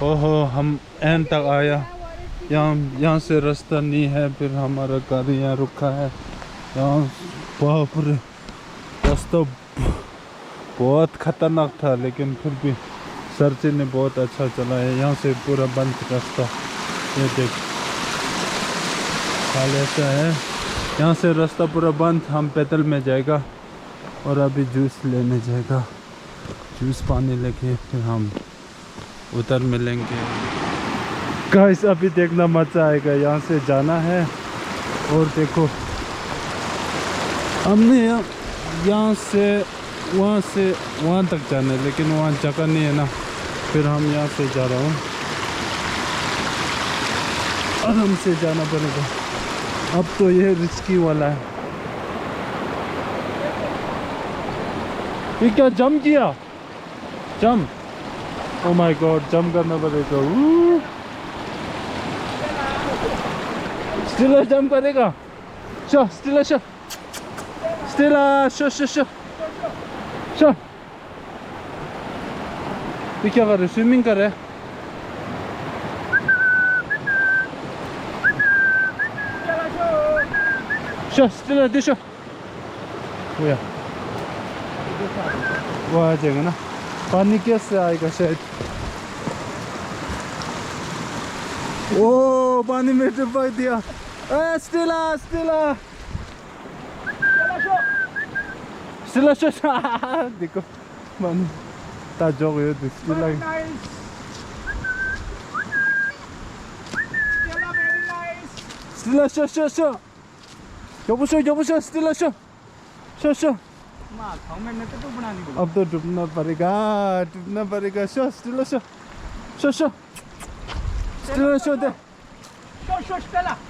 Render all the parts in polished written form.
ओहो हम एंड तक आया। यहाँ से रास्ता नहीं है, फिर हमारा गाड़ी यहाँ रुका है। यहाँ बाप रे, रास्ता बहुत खतरनाक था, लेकिन फिर भी सर जी ने बहुत अच्छा चलाया। यहाँ से पूरा बंद रास्ता, ये देख हाल ऐसा है। यहाँ से रास्ता पूरा बंद, हम पैदल में जाएगा और अभी जूस लेने जाएगा। जूस पानी लेके फिर हम उधर मिलेंगे। गाइस अभी देखना मजा आएगा। यहाँ से जाना है और देखो हमने यहाँ से वहाँ तक जाना है, लेकिन वहाँ जगह नहीं है ना, फिर हम यहाँ से जा रहा हूँ। आराम से जाना पड़ेगा। अब तो ये रिस्की वाला है। ये क्या जंप किया? Jump, oh my God, jump करना पड़ेगा। स्टेला जंप करेगा। Show Stella, show Stella, show show show show. ये क्या कर रहे? स्विमिंग कर रहे? शो स्टेला दे, शो वो आ जाएगा ना। पानी कैसे आएगा? शायद ओ पानी में डुबा दिया। स्टेला स्टेला स्टेला शो। देखो पानी ताजा हो गया। स्टेला स्टेला शो शो शो। 여보세요 स्टेला शो शो शो। अब तो डूबना पड़ेगा। शो स्टेला शो शो शो स्टेला शो दे।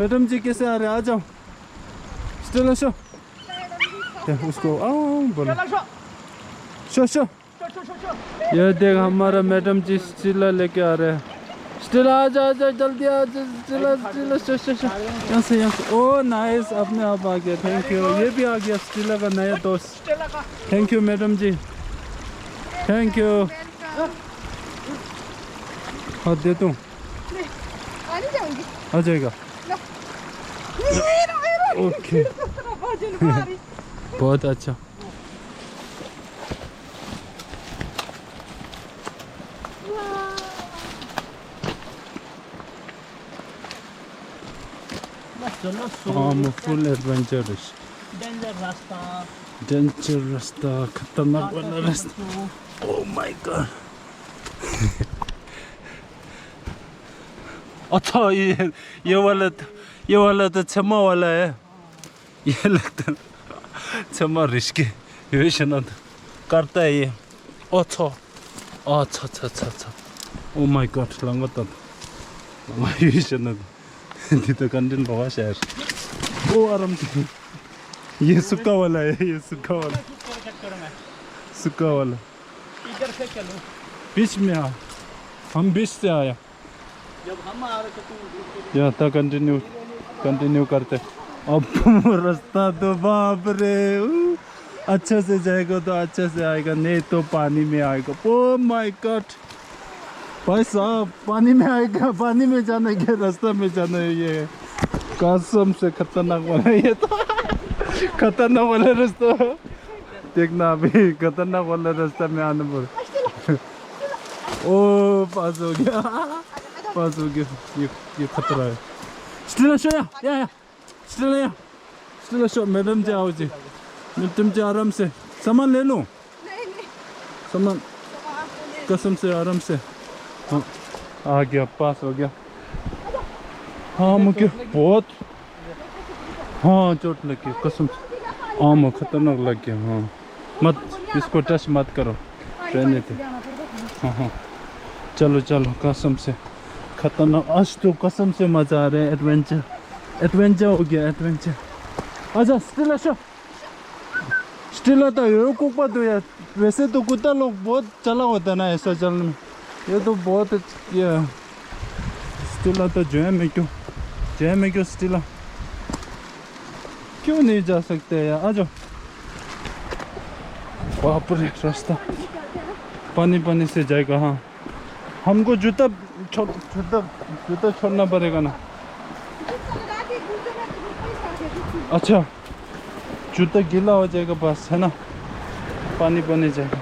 मैडम जी कैसे आ रहे? आ जाओ। स्टेला शो उसको बोलो शो शो। ये देख हमारा मैडम जी स्टेला लेके आ रहे हैं। स्टेला आ जा जल्दी आ जा। Stella show show show. यहाँ से ओ नाइस, अपने आप आ गया। Thank you. ये भी आ गया स्टेला का नया दोस्त। Thank you madam ji, thank you. हाँ दे दूँ? आ जाएगा। ओके बहुत अच्छा। Full adventurous. डेंजर रास्ता, खतरनाक वाला रास्ता। Oh my God. अच्छा ये वाला तो क्षमा वाला है। ये लगता क्षमा रिस्की करता है ये। अच्छा अच्छा अच्छा अच्छा अच्छा। ओह माय गॉड लंगोता तो कंटेंट बहुत है। ओ आराम से। ये सूखा वाला है, ये सूखा वाला इधर से चलो। बीच में आ, हम बीच से आया। जब हम आ रहे यहाँ तक कंटिन्यू करते। अब रास्ता तो बाप रे, अच्छा से जाएगा तो अच्छा से आएगा, नहीं तो पानी में आएगा। ओ माय गॉड भाई साहब, पानी में आएगा। पानी में जाना है, रास्ता में जाना है। ये कसम से खतरनाक वाला है। ये तो खतरनाक वाला रास्ता देखना। अभी खतरनाक वाला रास्ता में आने पर ओ पास हो गया। ये खतरा है। स्टेला शो या स्टेला शो। मैडम जी आओ जी, मैडम जी आराम से। सामान ले लो। सामान कसम से आराम से। हाँ आ गया, पास हो गया। हाँ मुझे बहुत चोट लगी कसम से। खतरनाक लग गया। हाँ मत इसको टच मत करो, रहने थे। हाँ चलो कसम से खतरनाक। आज तो कसम से मजा आ रहा है। एडवेंचर हो गया। एडवेंचर। अच्छा स्टेला शो। स्टेला तो ये कुत्ता तो यार, वैसे तो कुत्ता लोग बहुत चला होता है ना ऐसा चलने में। ये तो बहुत ये स्टेला तो जैम है क्यों स्टेला क्यों नहीं जा सकते यार? आ जाओ। बाप रे रास्ता पानी से जाएगा। हाँ हमको जूता जूता छोड़ना पड़ेगा ना। अच्छा जूता गीला हो जाएगा बस है ना, पानी बने जाएगा।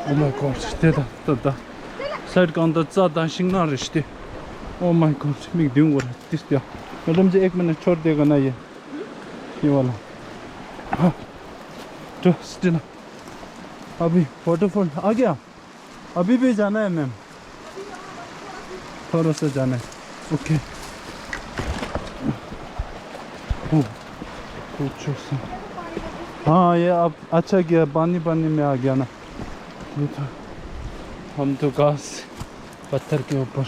Oh my god, da. Side counter ज़्यादा शिंगना रिश्ते। Oh my god, मैं दूँगा तीस दिया। मैडम जी 1 मिनट छोड़ देगा ना ये वाला। हाँ तो स्टिल अभी वाटरफॉल आ गया। अभी भी जाना है मैम, थोड़ा सा जाना है। ओके हाँ ये अब अच्छा गया, पानी में आ गया ना। ये तो हम तो घास पत्थर के ऊपर।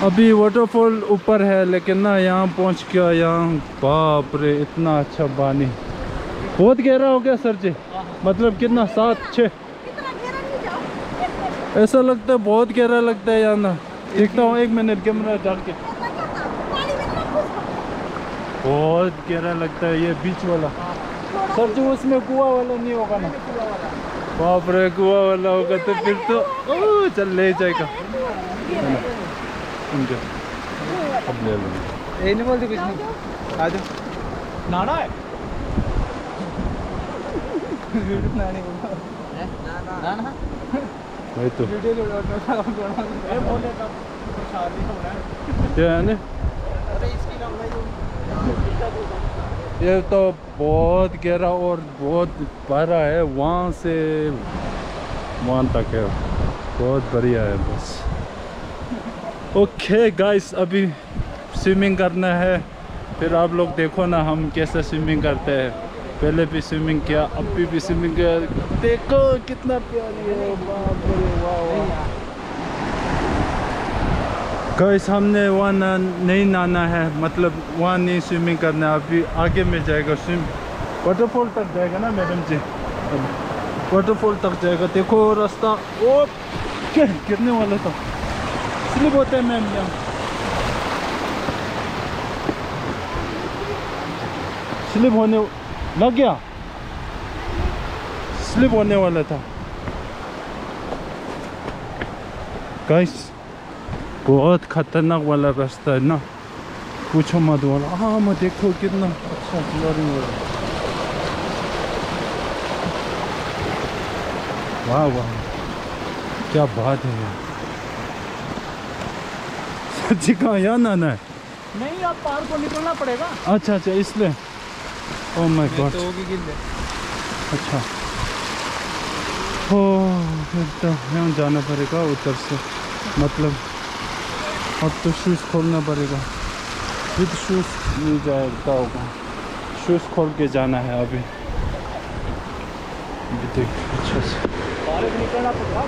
अभी वाटरफॉल ऊपर है लेकिन ना यहाँ पहुँच गया। यहाँ बाप रे इतना अच्छा पानी, बहुत गहरा हो गया सर जी। मतलब कितना 7-6 ऐसा लगता है, बहुत गहरा लगता है यहाँ ना। देखता हूँ 1 मिनट कैमरा डाल के। बहुत गहरा लगता है ये बीच वाला सर जी। उसमें कुआं वाला नहीं होगा ना? बाप रे कुआं वाला होगा तो फिर तो चल ले जाएगा। अब ले लो। ये नहीं बोलते कुछ नहीं। आ जाओ नाना है। वही तो ये तो बहुत गहरा और बहुत बड़ा है, वहाँ से वहाँ तक है, बहुत बढ़िया है बस। ओके गाइस अभी स्विमिंग करना है, फिर आप लोग देखो ना हम कैसे स्विमिंग करते हैं। पहले भी स्विमिंग किया, अभी भी स्विमिंग किया। देखो कितना प्यारी है, बाप रे वाह वाह। गाइस हमने वहाँ नहीं नहाना है, मतलब वहाँ नहीं स्विमिंग करना है। अभी आगे में जाएगा स्विम, वाटरफॉल तक जाएगा ना मैडम जी, वाटरफॉल तक जाएगा। देखो रास्ता ओ गिरने वाला था, स्लिप होते हैं मैम। यहाँ स्लिप होने लग गया, स्लिप होने वाला था गाइस। बहुत खतरनाक वाला रास्ता है ना, पूछो मत वाला। हाँ मैं देखो कितना अच्छा फ्लोरिंग हो रहा है। वाह वाह क्या बात है यार। सच्ची कहाँ यहाँ नाना है? नहीं आप पार को निकलना पड़ेगा। अच्छा अच्छा इसलिए। ओह माय गॉड अच्छा हो, फिर तो यहाँ जाना पड़ेगा उधर से। मतलब अब तो शूज़ खोलना पड़ेगा, विद शूज़ नहीं जाता होगा, शूज़ खोल के जाना है अभी। देख अच्छा से बाहर निकलना पड़ेगा।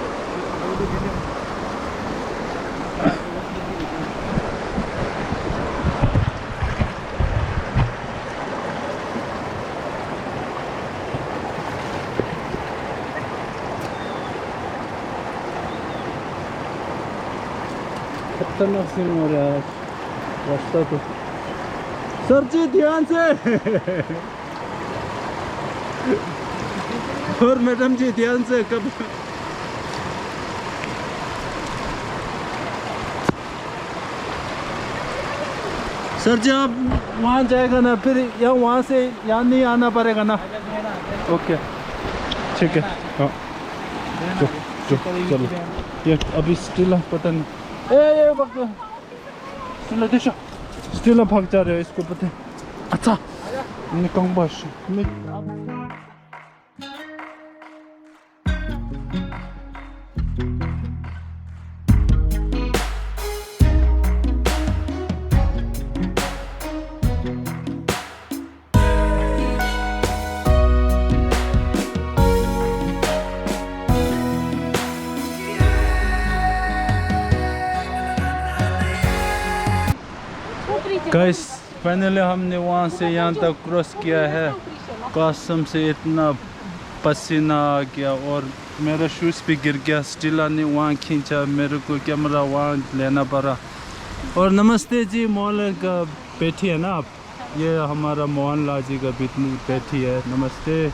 खतरनाक सीन हो रहा है रास्ता तो। सर जी ध्यान से और मैडम जी ध्यान से। कब सर जी आप वहाँ जाएगा ना, फिर यहाँ वहाँ से यहाँ नहीं आना पड़ेगा ना? ओके ठीक है हाँ चलो। ये अभी स्टिल पता नहीं स्टिल भाग जा रहे हो, इसको पता है। अच्छा निकंग बस गाइस फाइनली हमने वहाँ से यहाँ तक क्रॉस किया है। कसम से इतना पसीना आ गया और मेरा शूज़ भी गिर गया। स्टिला ने वहाँ खींचा, मेरे को कैमरा वहाँ लेना पड़ा। और नमस्ते जी, मोहल्ले का बैठी है ना आप, ये हमारा मोहन लाल जी का बैठी है। नमस्ते।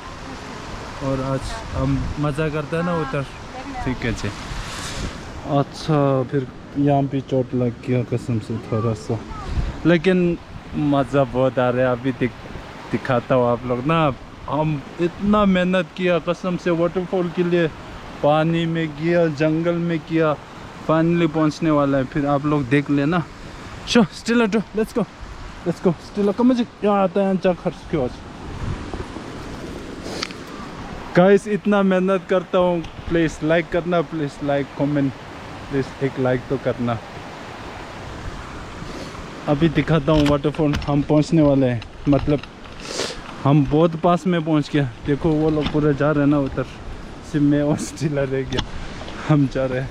और आज हम मज़ा करते हैं ना उधर ठीक है जी। अच्छा फिर यहाँ भी चोट लग गया कसम से थोड़ा सा, लेकिन मज़ा बहुत आ रहा है। अभी दिखाता हूँ आप लोग ना, हम इतना मेहनत किया कसम से वाटरफॉल के लिए, पानी में किया, जंगल में किया, फाइनली पहुँचने वाला है। फिर आप लोग देख लेना। शो Stella two let's go Stella come जी यहाँ आता है अंचा खर्च क्यों गाइस, इतना मेहनत करता हूँ। प्लीज़ लाइक करना, प्लीज़ लाइक कमेंट, प्लीज़ एक लाइक तो करना। अभी दिखाता हूँ वाटरफॉल, हम पहुँचने वाले हैं, मतलब हम बहुत पास में पहुँच गया। देखो वो लोग पूरे जा रहे हैं ना उधर, सिर्फ मैं और स्टीला रह गया, हम जा रहे हैं।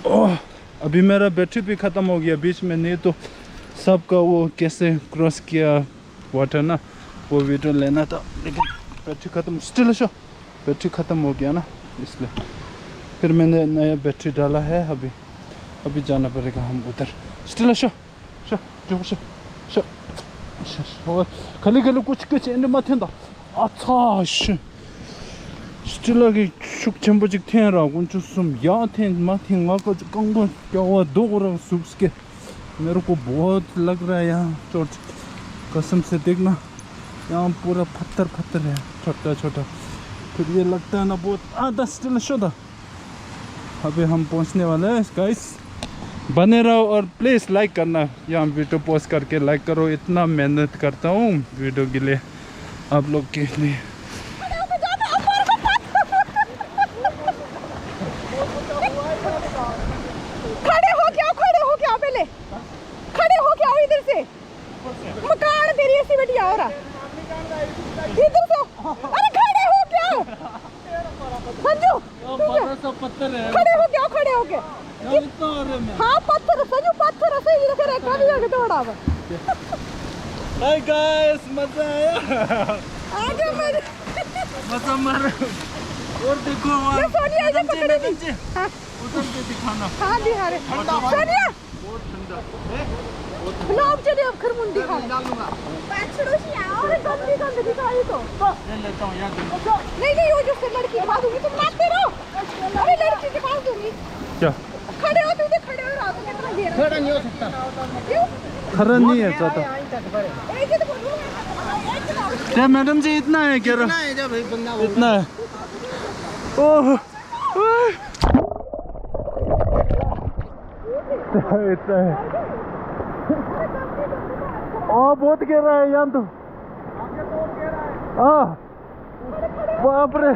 ओह अभी मेरा बैटरी भी ख़त्म हो गया बीच में, नहीं तो सबका वो कैसे क्रॉस किया वाटर ना, वो वीडियो लेना था, लेकिन बैटरी ख़त्म। स्टिल शो बैटरी ख़त्म हो गया ना, इसलिए फिर मैंने नया बैटरी डाला है। अभी जाना पड़ेगा हम उधर। Still show show show show show show खाली कुछ एंड मत था। अच्छा स्टिल की शुक चंबजिक थे रहा कुछ सुम या थे मत का कंगन क्या हुआ दो रहा सूप्स के। मेरे को बहुत लग रहा है यहाँ चोट, कसम से देखना यहाँ पूरा पत्थर है छोटा छोटा, फिर ये लगता है ना बहुत आधा स्टिल शो था। अभी हम पहुँचने वाले हैं गाइस, बने रहो और प्लीज़ लाइक करना। यहाँ वीडियो पोस्ट करके लाइक करो, इतना मेहनत करता हूँ वीडियो के लिए आप लोग के लिए। खड़े हो क्या इधर से मकान तेरी ऐसी बेटिया हो रहा इधर से, अरे खड़े हो क्या संजू, पत्थर है, खड़े हो क्या हाँ पत्थर संजू पत्थर ऐसे ही रखे रखा भी आगे थोड़ा। हाय गाइस मजा आया, आगे मेरे मजा मार। और देखो ये सोनिया इधर पकड़ी थी उधर पे दिखाना। हाँ दिखा रहे सोनिया बहुत ठंडा ना अब चलिए अब खरमुंडी खा डालूंगा पैचड़ो से और गंदी दिखाई तो ले लेता हूं यार। नहीं वो जो से लड़की दिखा दूंगी, तुम मारते रहो। अरे लड़की दिखा दूंगी क्या खड़े हो तुम, खड़े हो रहा तो कितना देर खड़ा नहीं हो सकता क्यों खड़ा नहीं है चाहता। क्या मैडम जी इतना है क्या? इतना है जब बंदा इतना है। ओह इतना है। बहुत गहरा है यहाँ तो, बाप रे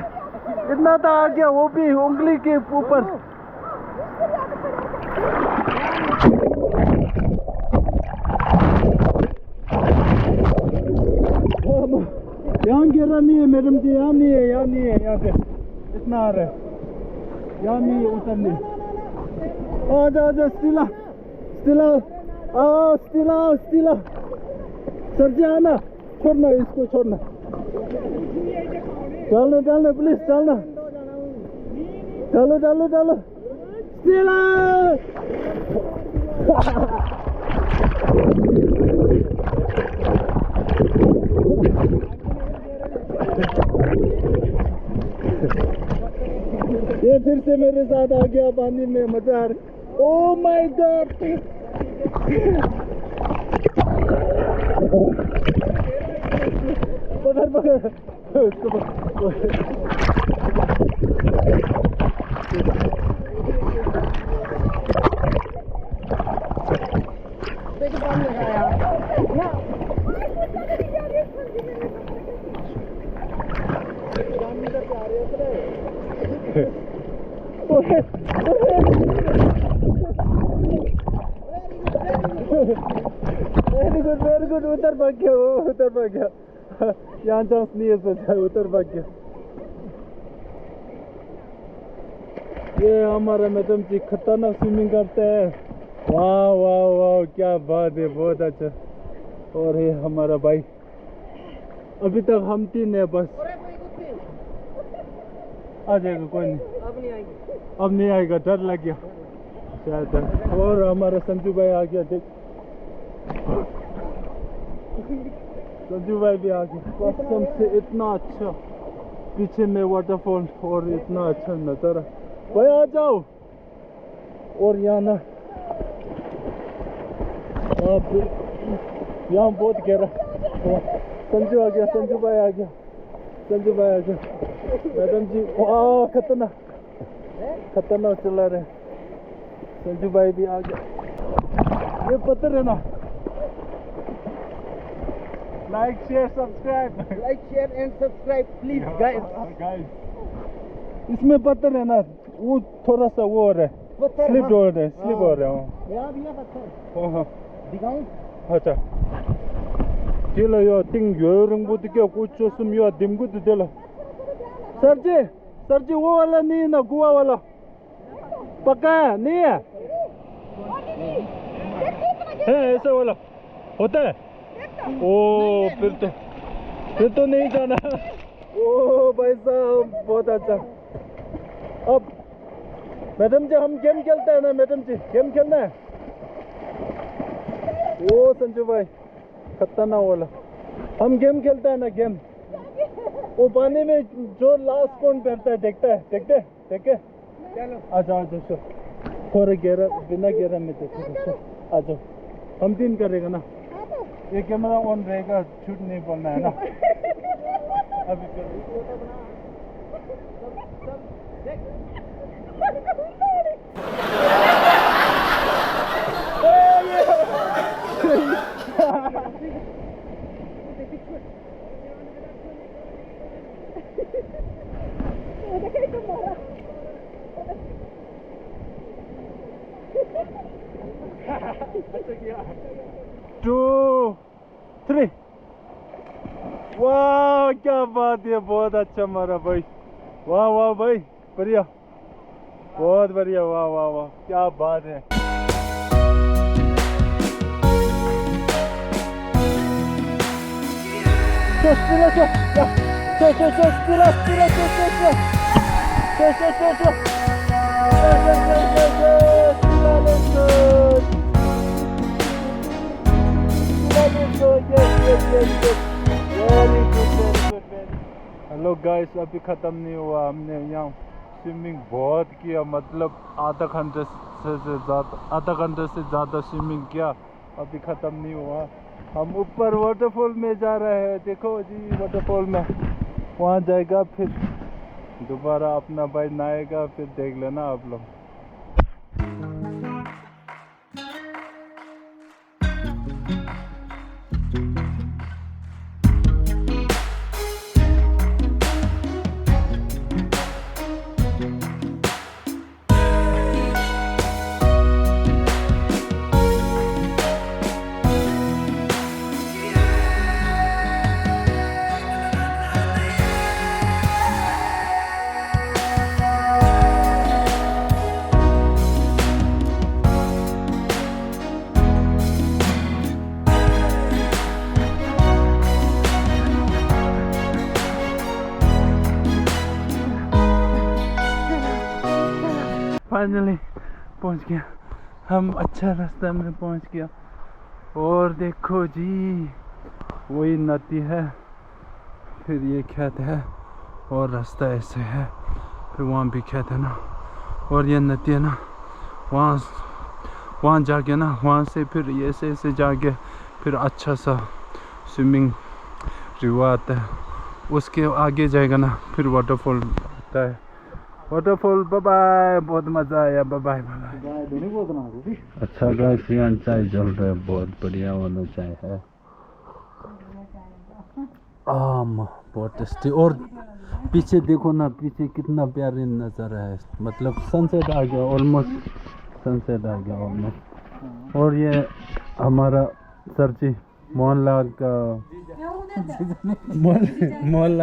इतना तो आ गया, वो भी उंगली के ऊपर। यहाँ गिरा नहीं है मैडम जी, यहाँ नहीं है यहाँ से इतना आ रहा है, यहाँ नहीं है उतर नहीं। आजा स्टीला सर जी आना, छोड़ना इसको छोड़ना, डालना प्लीज डालना, डालो स्टीला। ये फिर से मेरे साथ आ गया पानी में, मजा आ रहा। ओह माय गॉड पकड़ वेरी गुड उतर भाग गया यहाँ चांस नहीं है, सोचा उतर भाग गया। ये हमारा मैडम जी खतरनाक स्विमिंग करते हैं। वाह क्या बात है, बहुत अच्छा। और ये हमारा भाई, अभी तक हम 3 है बस, आ जाएगा कोई नहीं, अब नहीं आएगा, डर लग गया शायद। और हमारा संजू भाई आ गया, देख संजू भाई भी आ गया, कसम से इतना अच्छा पीछे में वाटरफॉल और इतना अच्छा नज़ारा। भाई आ जाओ। और यहाँ ना यहाँ बहुत गहरा। संजू आ गया, संजू भाई आ गया, संजू भाई आ गया। मैडम जी वाह खतरनाक खतरनाक चला रहे। संजू भाई भी आ गया। ये पत्थर है ना। Like share subscribe, Like, share and subscribe, please, guys. इसमें पत्थर है ना, वो थोड़ा सा वो हो रहा है, स्लिप हो रहा है, स्लिप हो रहा है। यहाँ भी है पत्थर। हाँ दिखाऊं? अच्छा चलो यो तिंग योरंग बुत क्या कुछ सुम यो दिमगु तो चलो। सर जी वो वाला नहीं है ना, गुआ वाला पक्का है नहीं है? है ऐसा वाला होता है? ओ फिर तो नहीं जाना। ओ भाई साहब बहुत अच्छा। अब मैडम जी हम गेम खेलते हैं ना, मैडम जी गेम खेलना है। ओ संजू भाई खतरनाक वाला, हम गेम खेलते हैं ना गेम। वो पानी में जो लास्ट कौन बैठता है देखते चलो आ जाओ थोड़ा गहरा, बिना गहरा में देखो आ जाओ। हम 3 करेगा ना, ये कैमरा ऑन रहेगा, शूट नहीं बोलना है ना। अभी टू 3 वाह क्या बात है, बहुत अच्छा मारा भाई। वाह वाह भाई बढ़िया, बहुत बढ़िया। वाह वाह वाह क्या बात है। हेलो गाइस, अभी ख़त्म नहीं हुआ। हमने यहाँ स्विमिंग बहुत किया, मतलब आधा घंटे से ज़्यादा स्विमिंग किया। अभी ख़त्म नहीं हुआ। हम ऊपर वाटरफॉल में जा रहे हैं। देखो जी वाटरफॉल में, वहाँ जाएगा फिर दोबारा अपना भाई नहाएगा, फिर देख लेना आप लोग। फाइनली पहुंच गया हम, अच्छा रास्ता में पहुंच गया। और देखो जी वही नदी है, फिर ये खेत है और रास्ता ऐसे है, फिर वहाँ भी खेत है ना, और ये नदी है ना, वहाँ जाके ना, वहाँ से फिर ये ऐसे जाके फिर अच्छा सा स्विमिंग रिवर आता है। उसके आगे जाएगा ना फिर वाटरफॉल आता है। वाटरफॉल बाय बाय, बहुत मज़ा आया। Bye bye bye bye. अच्छा गाइस यहाँ चाय चल रहा है, बहुत बढ़िया वाला चाय है। बहुत टेस्टी। और पीछे देखो ना, पीछे कितना प्यारी नज़ारा है, मतलब सनसेट आ गया, ऑलमोस्ट सनसेट आ गया ऑलमोस्ट। और ये हमारा सर जी मोहल्ला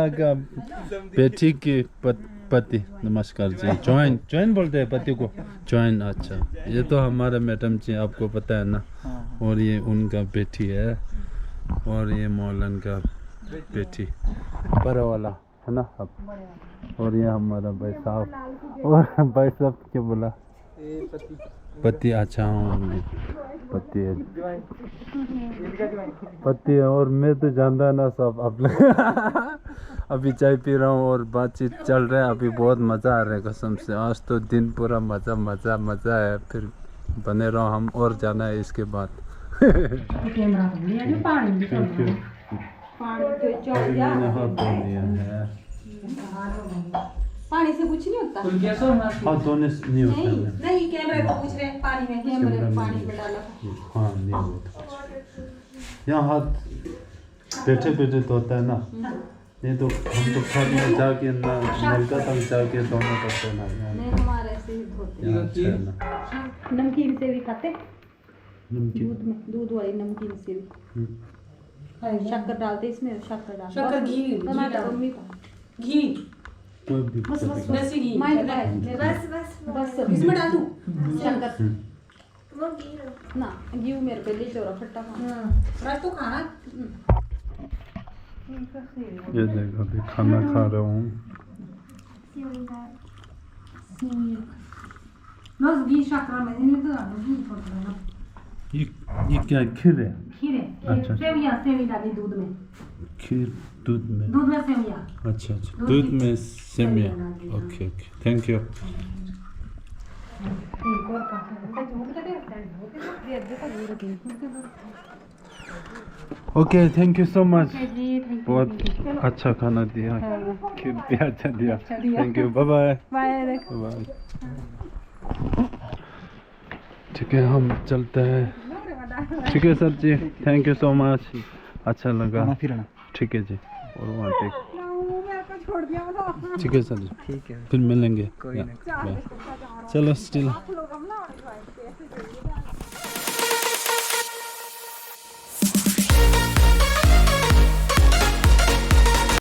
का बेटी की पति, नमस्कार जी। जॉइन बोलते हैं पति को, जॉइन। अच्छा ये तो हमारा मैडम जी, आपको पता है ना। और ये उनका बेटी है, और ये मौलन का बेटी पर वाला है ना अब। और ये हमारा भाई साहब, और भाई साहब क्या बोला, पति। अच्छा हूँ पति है, पति है। और मैं तो जानता है ना सब आप लोग। अभी चाय पी रहा हूँ और बातचीत चल रहा है। अभी बहुत मज़ा आ रहा है कसम से। आज तो दिन पूरा मज़ा मज़ा मज़ा है। फिर बने रहो, हम और जाना है इसके बाद। Thank you. अभी मैंने हाथ धो लिया है। पानी से कुछ नहीं होता। हाथ धोने से नहीं होता है। नहीं, कैमरे को पूछ रहे हैं, पानी में कैमरे में पानी में डाला। हाँ नहीं होता। यहाँ हाथ बैठे बैठे धोता है ना। नहीं तो हम तो घर में जाके ना नलका तक जाके धोना पड़ता है ना। नहीं, हमारे ऐसे ही धोते हैं। अच्छा है ना। नमकीन से भी खाते, नमकीन दूध में, दूध वाली नमकीन से भी। शक्कर डालते इसमें, शक्कर डालते, शक्कर घी, टमाटर घी, कोई भी बस इसमें डालूं शक्कर वो घी ना, घी मेरे पे ले चोरा खट्टा खाना तो खाना। ये देखो अभी खाना खा रहा हूँ। बस घी शक्कर में नहीं तो घी पड़ता है। ये क्या खीर है? खीर है। अच्छा। सेवियां डाली दूध में। खीर दूध में सेवियां। अच्छा अच्छा, दूध में सेमिया। Okay okay, thank you. Okay, thank you so much. बहुत अच्छा खाना दिया, खीर भी अच्छा दिया। Thank you, bye bye bye. ठीक है, हम चलते हैं। ठीक है sir ji, thank you so much, अच्छा लगा। ठीक है जी, और वहाँ पे ठीक है सर जी, ठीक है, फिर मिलेंगे। चलो स्टिल